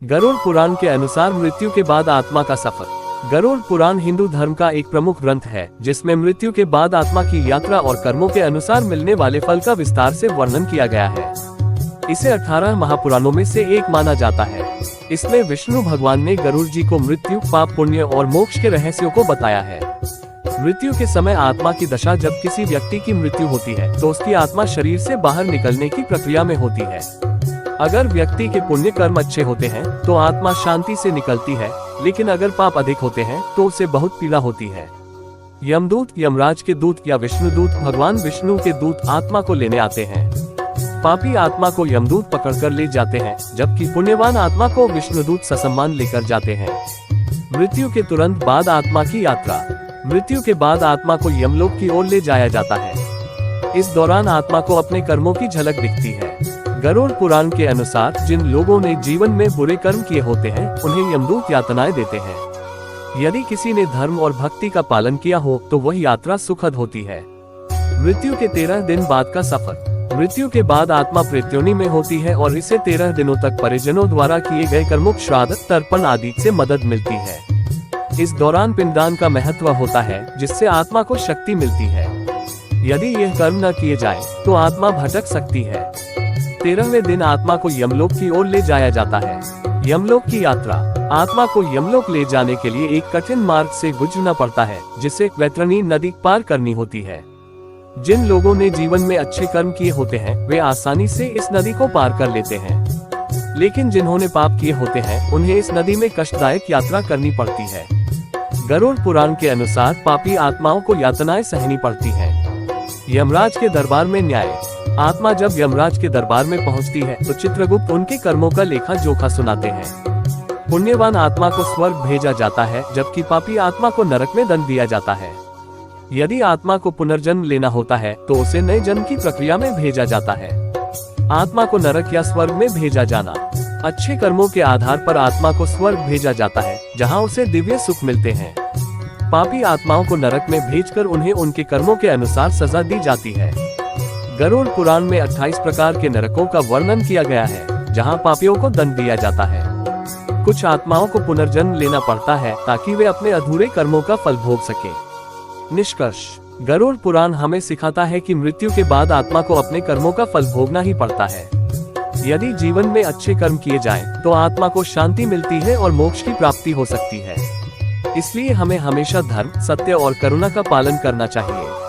गरुड़ पुराण के अनुसार मृत्यु के बाद आत्मा का सफर। गरुड़ पुराण हिंदू धर्म का एक प्रमुख ग्रंथ है, जिसमें मृत्यु के बाद आत्मा की यात्रा और कर्मों के अनुसार मिलने वाले फल का विस्तार से वर्णन किया गया है। इसे 18 महापुराणों में से एक माना जाता है। इसमें विष्णु भगवान ने गरुड़ जी को मृत्यु, पाप, पुण्य और मोक्ष के रहस्यों को बताया है। मृत्यु के समय आत्मा की दशा जब किसी व्यक्ति की मृत्यु होती है तो उसकी आत्मा शरीर से बाहर निकलने की प्रक्रिया में होती है। अगर व्यक्ति के पुण्य कर्म अच्छे होते हैं तो आत्मा शांति से निकलती है, लेकिन अगर पाप अधिक होते हैं तो उसे बहुत पीड़ा होती है। यमदूत, यमराज के दूत या विष्णुदूत भगवान विष्णु के दूत आत्मा को लेने आते हैं। पापी आत्मा को यमदूत पकड़कर ले जाते हैं, जबकि पुण्यवान आत्मा को विष्णुदूत ससम्मान लेकर जाते हैं। मृत्यु के तुरंत बाद आत्मा की यात्रा। मृत्यु के बाद आत्मा को यमलोक की ओर ले जाया जाता है। इस दौरान आत्मा को अपने कर्मों की झलक दिखती है। गरुड़ पुराण के अनुसार जिन लोगों ने जीवन में बुरे कर्म किए होते हैं उन्हें यमदूत यातनाएं देते हैं। यदि किसी ने धर्म और भक्ति का पालन किया हो तो वह यात्रा सुखद होती है। मृत्यु के 13 दिन बाद का सफर। मृत्यु के बाद आत्मा प्रेत्योनि में होती है और इसे 13 दिनों तक परिजनों द्वारा किए गए कर्मों, श्राद्ध, तर्पण आदि से मदद मिलती है। इस दौरान पिंडदान का महत्व होता है, जिससे आत्मा को शक्ति मिलती है। यदि यह कर्म न किए जाए तो आत्मा भटक सकती है। 13वें दिन आत्मा को यमलोक की ओर ले जाया जाता है। यमलोक की यात्रा। आत्मा को यमलोक ले जाने के लिए एक कठिन मार्ग से गुजरना पड़ता है, जिसे वैतरणी नदी पार करनी होती है। जिन लोगों ने जीवन में अच्छे कर्म किए होते हैं वे आसानी से इस नदी को पार कर लेते हैं, लेकिन जिन्होंने पाप किए होते हैं उन्हें इस नदी में कष्टदायक यात्रा करनी पड़ती है। गरुड़ पुराण के अनुसार पापी आत्माओं को यातनाएं सहनी पड़ती हैं। यमराज के दरबार में न्याय। आत्मा जब यमराज के दरबार में पहुंचती है तो चित्रगुप्त उनके कर्मों का लेखा जोखा सुनाते हैं। पुण्यवान आत्मा को स्वर्ग भेजा जाता है, जबकि पापी आत्मा को नरक में दंड दिया जाता है। यदि आत्मा को पुनर्जन्म लेना होता है तो उसे नए जन्म की प्रक्रिया में भेजा जाता है। आत्मा को नरक या स्वर्ग में भेजा जाना। अच्छे कर्मों के आधार पर आत्मा को स्वर्ग भेजा जाता है, जहाँ उसे दिव्य सुख मिलते हैं। पापी आत्माओं को नरक में भेजकर उन्हें उनके कर्मों के अनुसार सजा दी जाती है। गरुड़ पुराण में 28 प्रकार के नरकों का वर्णन किया गया है, जहां पापियों को दंड दिया जाता है। कुछ आत्माओं को पुनर्जन्म लेना पड़ता है ताकि वे अपने अधूरे कर्मों का फल भोग सके। निष्कर्ष। गरुड़ पुराण हमें सिखाता है कि मृत्यु के बाद आत्मा को अपने कर्मों का फल भोगना ही पड़ता है। यदि जीवन में अच्छे कर्म किए जाएं, तो आत्मा को शांति मिलती है और मोक्ष की प्राप्ति हो सकती है। इसलिए हमें हमेशा धर्म, सत्य और करुणा का पालन करना चाहिए।